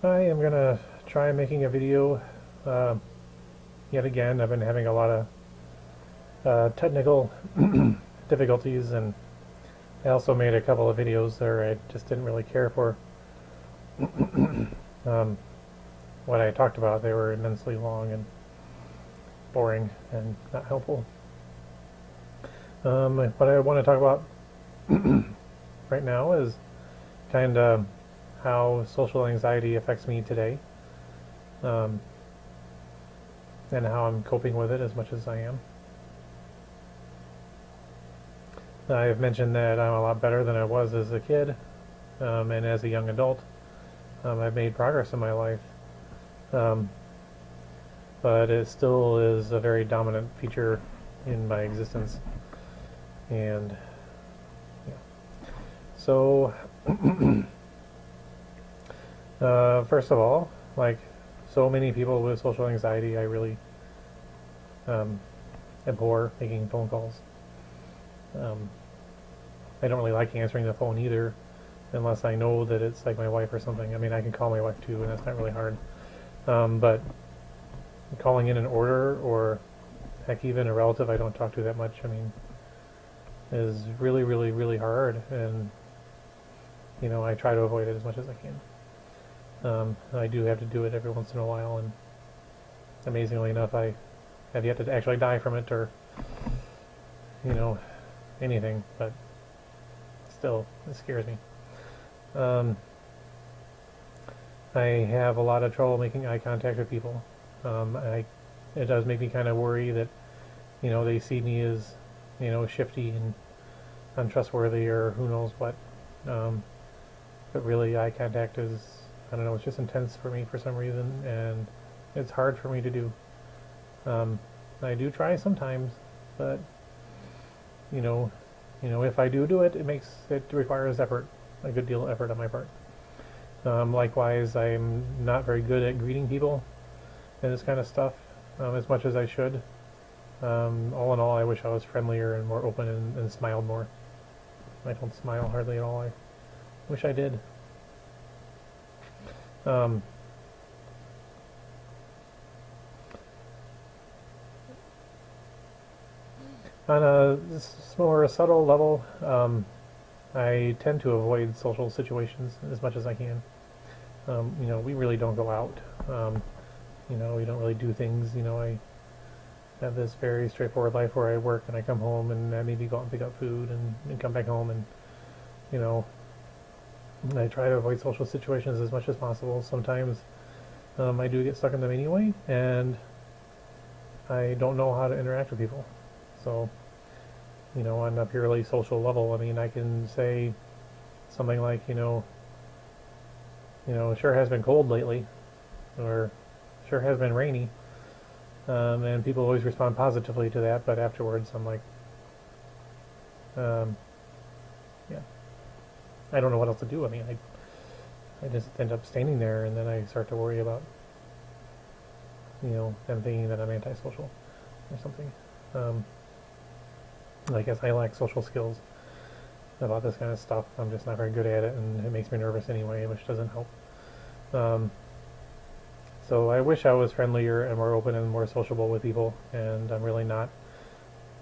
I am gonna try making a video uh, yet again. I've been having a lot of technical difficulties, and I also made a couple of videos there I just didn't really care for um, what I talked about. They were immensely long and boring and not helpful. What I want to talk about right now is kind of how social anxiety affects me today, um, and how I'm coping with it as much as I am. I've mentioned that I'm a lot better than I was as a kid, and as a young adult. I've made progress in my life, um, but it still is a very dominant feature in my existence. And yeah. So, first of all, like so many people with social anxiety, I really um, abhor making phone calls. Um, I don't really like answering the phone either, unless I know that it's like my wife or something. I mean, I can call my wife too, and that's not really hard. But calling in an order, or heck, even a relative I don't talk to that much, I mean, is really, really, really hard. And I try to avoid it as much as I can. I do have to do it every once in a while, and amazingly enough, I have yet to actually die from it, or you know anything. But still, it scares me. Um, I have a lot of trouble making eye contact with people. It does make me kind of worry that they see me as shifty and untrustworthy, or who knows what. Um, but really, eye contact is, I don't know, it's just intense for me for some reason, and it's hard for me to do. Um, I do try sometimes, but you know, if I do it, it requires effort, a good deal of effort on my part. Likewise, I'm not very good at greeting people and this kind of stuff, as much as I should. All in all, I wish I was friendlier and more open, and smiled more. I don't smile hardly at all. I wish I did. Um, on a more subtle level, I tend to avoid social situations as much as I can. We really don't go out. We don't really do things. I have this very straightforward life where I work and I come home, and I maybe go out and pick up food, and come back home, and you know I try to avoid social situations as much as possible. Sometimes I do get stuck in them anyway, and I don't know how to interact with people. So on a purely social level, I mean, I can say something like, sure has been cold lately, or sure has been rainy, and people always respond positively to that. But afterwards, I'm like, um, yeah, I don't know what else to do. I mean, I just end up standing there, and then I start to worry about, them thinking that I'm antisocial or something. Um, I guess I lack social skills about this kind of stuff. I'm just not very good at it, and it makes me nervous anyway, which doesn't help. Um, so I wish I was friendlier and more open and more sociable with people, and I'm really not.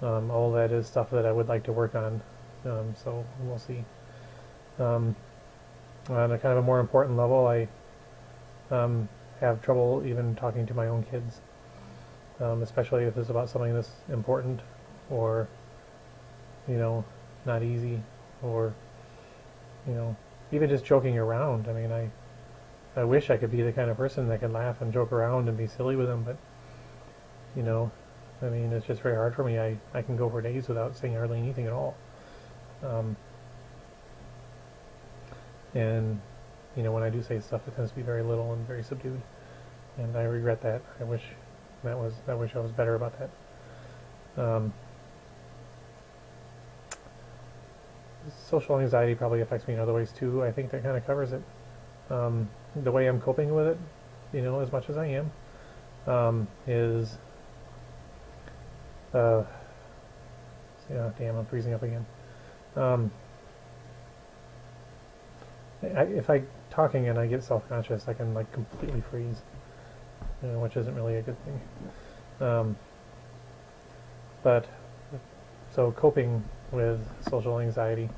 All that is stuff that I would like to work on. So we'll see. Um, on a kind of a more important level, I have trouble even talking to my own kids, especially if it's about something that's important, or not easy, or you know, even just joking around. I mean, I wish I could be the kind of person that can laugh and joke around and be silly with them, but you know, I mean, it's just very hard for me. I can go for days without saying hardly anything at all. Um, and when I do say stuff, it tends to be very little and very subdued, and I regret that. I wish I was better about that. Social anxiety probably affects me in other ways too. I think that kind of covers it. The way I'm coping with it, as much as I am, is yeah, damn, I'm freezing up again. Um, if I talking and I get self-conscious, I can like completely freeze, which isn't really a good thing. But so coping with social anxiety.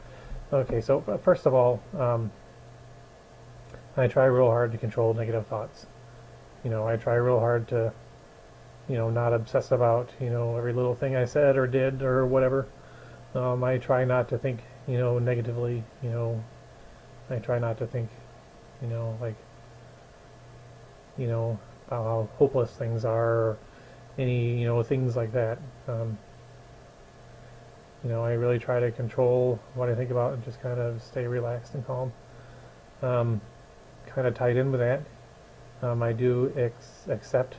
Okay, so first of all, I try real hard to control negative thoughts. I try real hard to, not obsess about, every little thing I said or did or whatever. I try not to think, negatively. I try not to think, like, about how hopeless things are, or any, things like that. I really try to control what I think about and just kind of stay relaxed and calm. Kind of tied in with that, I do accept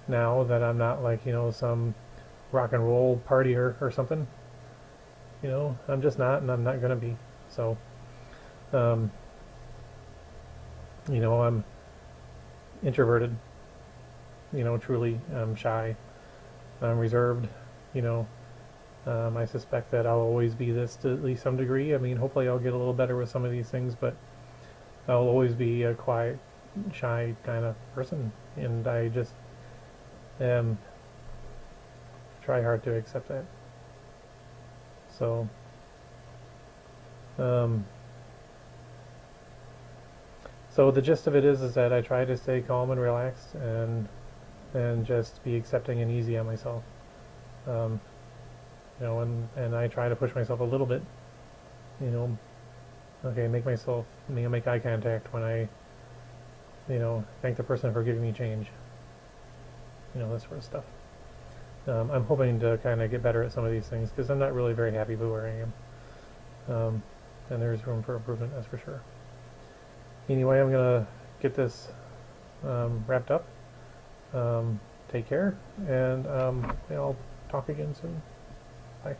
now that I'm not like, some rock and roll partier or something. I'm just not, and I'm not going to be. So, I'm introverted, truly. I'm shy. I'm reserved, I suspect that I'll always be this to at least some degree. I mean, hopefully I'll get a little better with some of these things, but I'll always be a quiet, shy kind of person, and I just try hard to accept that. So, so the gist of it is that I try to stay calm and relaxed, and just be accepting and easy on myself. And I try to push myself a little bit. Okay, make eye contact when I, thank the person for giving me change. This sort of stuff. I'm hoping to kind of get better at some of these things because I'm not really very happy with where I am. And there's room for improvement, that's for sure. Anyway, I'm going to get this wrapped up. Take care, and I'll talk again soon. Bye.